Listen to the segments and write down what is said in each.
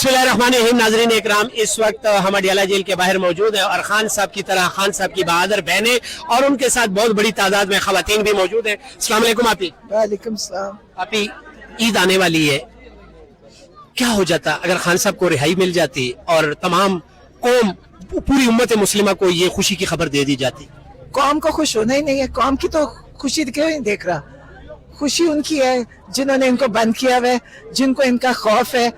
बिस्मिल्लाहिर्रहमानिर्रहीम। नाज़रीन इकराम, इस वक्त हम अडियाला जेल के बाहर मौजूद हैं और खान साहब की तरह खान साहब की बहादुर बहनें और उनके साथ बहुत बड़ी तादाद में खवातीन भी मौजूद हैं। अस्सलाम वालेकुम आपी। वालेकुम सलाम। आपी, ईद आने वाली है, क्या हो जाता अगर खान साहब को रिहाई मिल जाती और तमाम कौम पूरी उम्मत मुस्लिमा को ये खुशी की खबर दे दी जाती? कौम को खुश होना ही नहीं है, कौम की तो खुशी क्यों नहीं देख रहा। खुशी उनकी है जिन्होंने इनको बंद किया हुआ है, जिनको इनका खौफ है।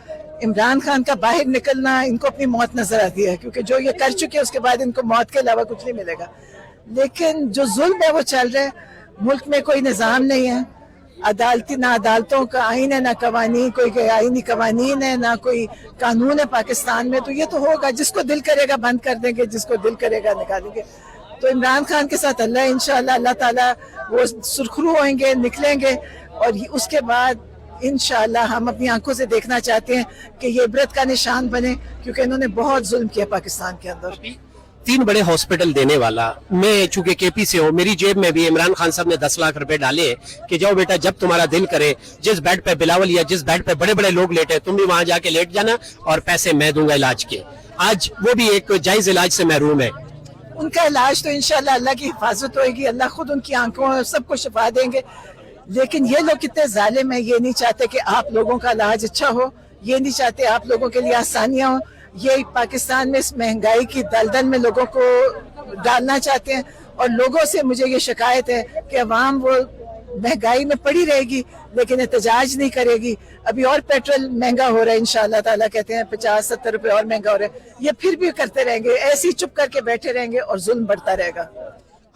इमरान खान का बाहर निकलना इनको अपनी मौत नजर आती है, क्योंकि जो ये कर चुके हैं उसके बाद इनको मौत के अलावा कुछ नहीं मिलेगा। लेकिन जो जुल्म है वो चल रहा है, मुल्क में कोई निज़ाम नहीं है, अदालती ना अदालतों का आइन है, ना कवानीन, कोई आइनी कवानीन है, ना कोई कानून है पाकिस्तान में। तो ये तो होगा, जिसको दिल करेगा बंद कर देंगे, जिसको दिल करेगा निकालेंगे। तो इमरान खान के साथ अल्लाह इंशाअल्लाह अल्लाह ताला वो सुरखरू होंगे, निकलेंगे और उसके बाद इंशाअल्लाह हम अपनी आंखों से देखना चाहते हैं कि ये इबरत का निशान बने, क्योंकि इन्होंने बहुत जुल्म किया पाकिस्तान के अंदर। 3 बड़े हॉस्पिटल देने वाला, मैं चूंकि केपी से हूँ, मेरी जेब में भी इमरान खान साहब ने 10 लाख रुपए डाले कि जाओ बेटा, जब तुम्हारा दिल करे, जिस बेड पे बिलावल या जिस बेड पे बड़े बड़े लोग लेटे, तुम भी वहां जाके लेट जाना और पैसे मैं दूंगा इलाज के। आज वो भी एक जायज इलाज से महरूम है। उनका इलाज तो इंशाअल्लाह अल्लाह की हिफाजत होगी, अल्लाह खुद उनकी आंखों सबको शिफा देंगे। लेकिन ये लोग कितने जालिम हैं, ये नहीं चाहते कि आप लोगों का इलाज अच्छा हो, ये नहीं चाहते आप लोगों के लिए आसानियां हो। ये पाकिस्तान में इस महंगाई की दलदल में लोगों को डालना चाहते हैं और लोगों से मुझे ये शिकायत है कि अवाम वो महंगाई में पड़ी रहेगी लेकिन एहतजाज नहीं करेगी। अभी और पेट्रोल महंगा हो रहा है, इंशाअल्लाह ताला कहते हैं 50-70 रुपए और महंगा हो रहा है। ये फिर भी करते रहेंगे, ऐसे ही चुप करके बैठे रहेंगे और जुल्म बढ़ता रहेगा।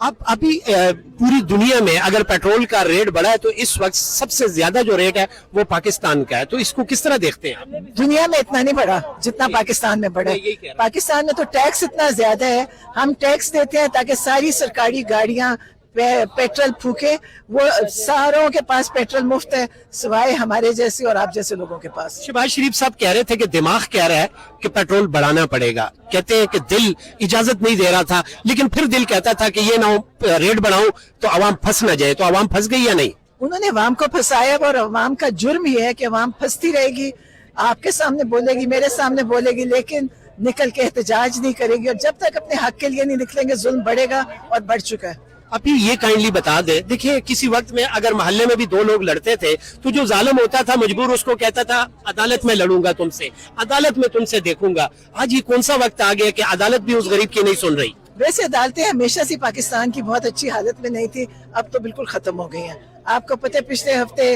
अब अभी पूरी दुनिया में अगर पेट्रोल का रेट बढ़ा है तो इस वक्त सबसे ज्यादा जो रेट है वो पाकिस्तान का है, तो इसको किस तरह देखते हैं आप? दुनिया में इतना नहीं बढ़ा जितना पाकिस्तान में बढ़ा है। पाकिस्तान में तो टैक्स इतना ज्यादा है, हम टैक्स देते हैं ताकि सारी सरकारी गाड़ियां पेट्रोल फूके, वो सारों के पास पेट्रोल मुफ्त है सिवाय हमारे जैसे और आप जैसे लोगों के पास। शहबाज शरीफ साहब कह रहे थे कि दिमाग कह रहा है कि पेट्रोल बढ़ाना पड़ेगा, कहते हैं कि दिल इजाजत नहीं दे रहा था, लेकिन फिर दिल कहता था कि ये ना रेट बढ़ाऊं तो अवाम फंस ना जाए। तो अवाम फंस गई या नहीं? उन्होंने अवाम को फंसाया और अवाम का जुर्म ही है कि अवाम फंसती रहेगी, आपके सामने बोलेगी, मेरे सामने बोलेगी, लेकिन निकल के एहतजाज नहीं करेगी। और जब तक अपने हक के लिए नहीं निकलेंगे जुल्म बढ़ेगा और बढ़ चुका है। अभी ये काइंडली बता दे, देखिए किसी वक्त में अगर मोहल्ले में भी 2 लोग लड़ते थे तो जो जालिम होता था मजबूर उसको कहता था अदालत में लड़ूंगा तुमसे, अदालत में तुमसे देखूंगा। आज ये कौन सा वक्त आ गया कि अदालत भी उस गरीब की नहीं सुन रही? वैसे अदालतें हमेशा से पाकिस्तान की बहुत अच्छी हालत में नहीं थी, अब तो बिल्कुल खत्म हो गई हैं। आपको पता है पिछले हफ्ते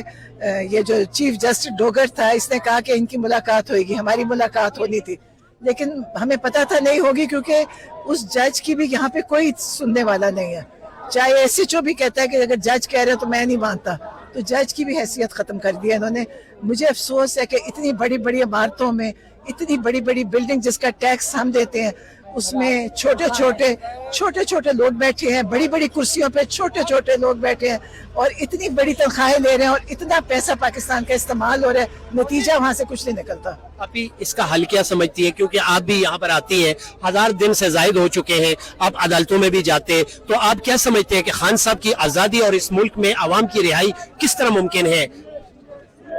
ये जो चीफ जस्टिस डोगर था, इसने कहा कि इनकी मुलाकात होगी, हमारी मुलाकात होनी थी, लेकिन हमें पता था नहीं होगी, क्योंकि उस जज की भी यहाँ पे कोई सुनने वाला नहीं है। चाहे एसएचओ भी कहता है कि अगर जज कह रहे हो तो मैं नहीं मानता, तो जज की भी हैसियत खत्म कर दी है इन्होंने। मुझे अफसोस है कि इतनी बड़ी बड़ी इमारतों में इतनी बड़ी बड़ी बिल्डिंग जिसका टैक्स हम देते हैं, उसमें छोटे छोटे लोग बैठे हैं, बड़ी बड़ी कुर्सियों पे छोटे छोटे लोग बैठे हैं और इतनी बड़ी तनख्वाहें ले रहे हैं और इतना पैसा पाकिस्तान का इस्तेमाल हो रहा है, नतीजा वहां से कुछ नहीं निकलता। अभी इसका हल क्या समझती है, क्योंकि आप भी यहाँ पर आती हैं, 1000 दिन से जायद हो चुके हैं, आप अदालतों में भी जाते हैं, तो आप क्या समझते हैं कि खान साहब की आजादी और इस मुल्क में अवाम की रिहाई किस तरह मुमकिन है?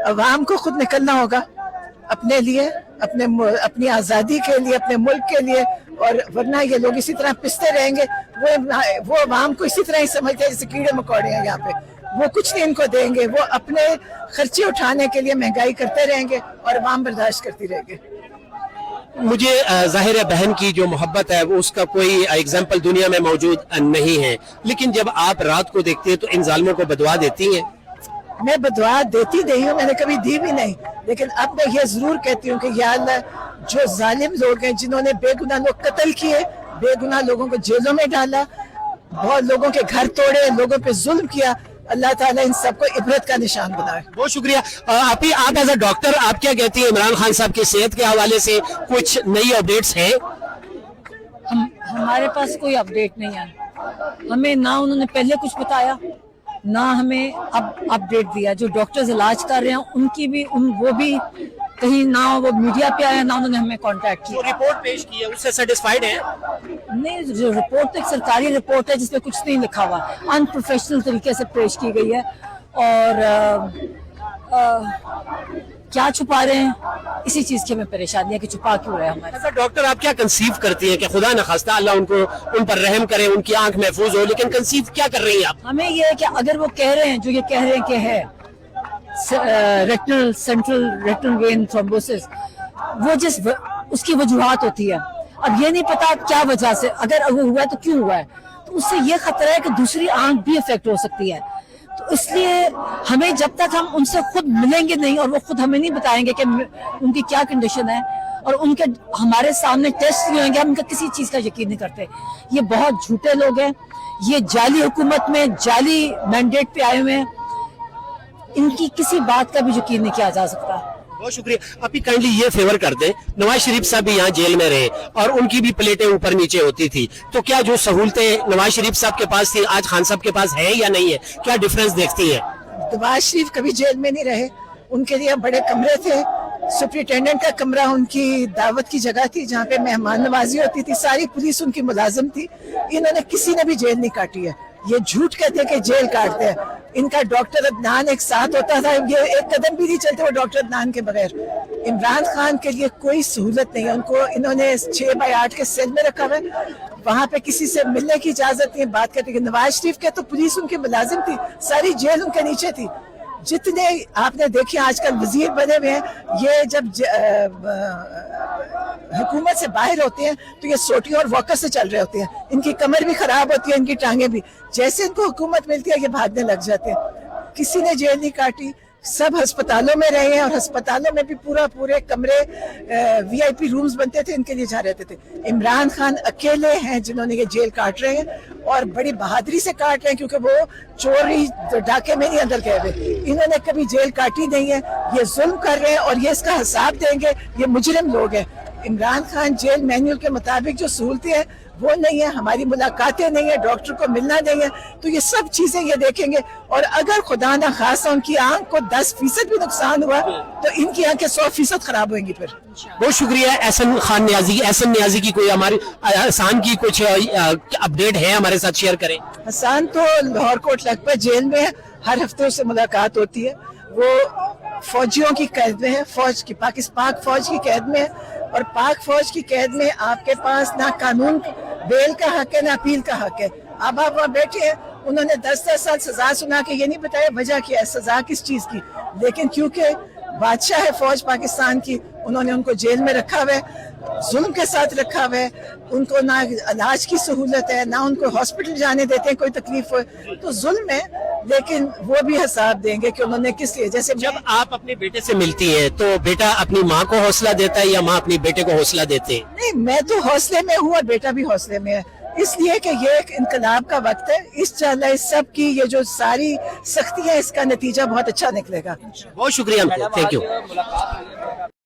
अवाम को खुद निकलना होगा अपने लिए, अपनी आजादी के लिए, अपने मुल्क के लिए, और वरना ये लोग इसी तरह पिसते रहेंगे। वो अवाम को इसी तरह ही समझते हैं जैसे कीड़े मकोड़े हैं यहाँ पे, वो कुछ नहीं इनको देंगे, वो अपने खर्चे उठाने के लिए महंगाई करते रहेंगे और अवाम बर्दाश्त करती रहेगी। मुझे जाहिर है बहन की जो मोहब्बत है वो उसका कोई एग्जाम्पल दुनिया में मौजूद नहीं है, लेकिन जब आप रात को देखते हैं तो इन जालिमों को बदवा देती हैं? मैं बदवा देती नहीं हूँ, मैंने कभी दी भी नहीं, लेकिन अब मैं ये जरूर कहती हूँ कि या अल्लाह, जो जालिम लोग हैं जिन्होंने बेगुनाह लोग कत्ल किए, बेगुनाह लोगों को जेलों में डाला, बहुत लोगों के घर तोड़े, लोगों पे जुल्म किया, अल्लाह ताला इन सबको इबरत का निशान बनाए। बहुत शुक्रिया। आप एज अ डॉक्टर आप क्या कहती हैं, इमरान खान साहब की सेहत के हवाले से कुछ नई अपडेट्स हैं? हमारे पास कोई अपडेट नहीं है, हमें ना उन्होंने पहले कुछ बताया ना हमें अब अपडेट दिया। जो डॉक्टर्स इलाज कर रहे हैं उनकी भी वो भी कहीं ना वो मीडिया पे आया ना उन्होंने हमें कांटेक्ट किया। रिपोर्ट पेश की है उससे सेटिस्फाइड है? नहीं, जो रिपोर्ट एक सरकारी रिपोर्ट है जिसमें कुछ नहीं लिखा हुआ, अनप्रोफेशनल तरीके से पेश की गई है और क्या छुपा रहे हैं, इसी चीज की हमें परेशानी है कि छुपा क्यों रहे हैं हमारे। ऐसा डॉक्टर आप क्या कंसीव करती हैं कि खुदा न खास्ता अल्लाह उन पर रहम करे, उनकी आंख महफूज हो, लेकिन कंसीव क्या कर रही हैं आप? हमें ये है कि अगर वो कह रहे हैं, जो ये कह रहे हैं कि है rectal central rectal vein thrombosis, वो उसकी वजूहात होती है। अब ये नहीं पता क्या वजह से, अगर वो हुआ है तो क्यों हुआ है, तो उससे ये खतरा है कि दूसरी आंख भी इफेक्ट हो सकती है। तो इसलिए हमें जब तक हम उनसे खुद मिलेंगे नहीं और वो खुद हमें नहीं बताएंगे कि उनकी क्या कंडीशन है और उनके हमारे सामने टेस्ट नहीं होंगे, हम उनका किसी चीज का यकीन नहीं करते। ये बहुत झूठे लोग हैं, ये जाली हुकूमत में जाली मैंडेट पे आए हुए हैं, इनकी किसी बात का भी यकीन नहीं किया जा सकता। बहुत शुक्रिया। आप ही काइंडली ये फेवर कर दें, नवाज शरीफ साहब भी यहाँ जेल में रहे और उनकी भी प्लेटें ऊपर नीचे होती थी, तो क्या जो सहूलतें नवाज शरीफ साहब के पास थी आज खान साहब के पास है या नहीं है, क्या डिफरेंस देखती है? नवाज शरीफ कभी जेल में नहीं रहे, उनके लिए बड़े कमरे थे, सुपरिटेंडेंट का कमरा उनकी दावत की जगह थी जहाँ पे मेहमान नवाजी होती थी, सारी पुलिस उनकी मुलाजिम थी। इन्होंने किसी ने भी जेल नहीं काटी है। ये झूठ कहते हैं कि जेल काटते हैं। इनका डॉक्टर अदनान एक साथ होता था, ये एक कदम भी नहीं चलते वो डॉक्टर अदनान के बगैर। इमरान खान के लिए कोई सहूलत नहीं है, उनको इन्होंने 6x8 के सेल में रखा हुआ है, वहाँ पे किसी से मिलने की इजाजत नहीं, बात करते। नवाज शरीफ के तो पुलिस उनकी मुलाजिम थी, सारी जेल उनके नीचे थी। जितने आपने देखे आजकल वजीर बने हुए हैं, ये जब हुकूमत से बाहर होते हैं तो ये सोटियों और वॉकर से चल रहे होते हैं, इनकी कमर भी खराब होती है, इनकी टांगे भी। जैसे इनको हुकूमत मिलती है ये भागने लग जाते हैं। किसी ने जेल नहीं काटी, सब अस्पतालों में रहे हैं और अस्पतालों में भी पूरे कमरे VIP रूम्स बनते थे, इनके लिए जा रहते थे। इमरान खान अकेले हैं जिन्होंने ये जेल काट रहे हैं और बड़ी बहादुरी से काट रहे हैं, क्योंकि वो चोरी डाके में नहीं अंदर गए हुए। इन्होंने कभी जेल काटी नहीं है, ये जुल्म कर रहे हैं और ये इसका हिसाब देंगे। ये मुजरिम लोग हैं। इमरान खान जेल मैन्यूअल के मुताबिक जो सहूलतें हैं वो नहीं है, हमारी मुलाकातें नहीं है, डॉक्टर को मिलना नहीं है, तो ये सब चीजें ये देखेंगे। और अगर खुदा ना खासा उनकी आंख को 10% भी नुकसान हुआ तो इनकी आंखें 100% खराब होंगी। फिर बहुत शुक्रिया एहसन न्याजी की कोई हमारी एहसान की कुछ अपडेट है हमारे साथ शेयर करें। हसन तो लाहौर कोट लखपत जेल में हर हफ्ते उससे मुलाकात होती है। वो फौजियों की कैद में है, फौज की पाक फौज की कैद में है, और पाक फौज की कैद में आपके पास ना कानून बेल का हक है ना अपील का हक है। अब आप वहाँ बैठे हैं, उन्होंने 10-10 साल सजा सुना के ये नहीं बताया वजह क्या है, सजा किस चीज की, लेकिन क्योंकि बादशाह है फौज पाकिस्तान की, उन्होंने उनको जेल में रखा हुआ है, जुल्म के साथ रखा हुआ है। उनको ना इलाज की सहूलत है, ना उनको हॉस्पिटल जाने देते हैं कोई तकलीफ हो, तो जुल्म है। लेकिन वो भी हिसाब देंगे कि उन्होंने किस लिए। जैसे जब आप अपने बेटे से मिलती हैं तो बेटा अपनी माँ को हौसला देता है या माँ अपनी बेटे को हौसला देते हैं? नहीं, मैं तो हौसले में हूँ और बेटा भी हौसले में है, इसलिए कि ये एक इनकलाब का वक्त है। इस सब की ये जो सारी सख्ती है, इसका नतीजा बहुत अच्छा निकलेगा। बहुत शुक्रिया, थैंक यू।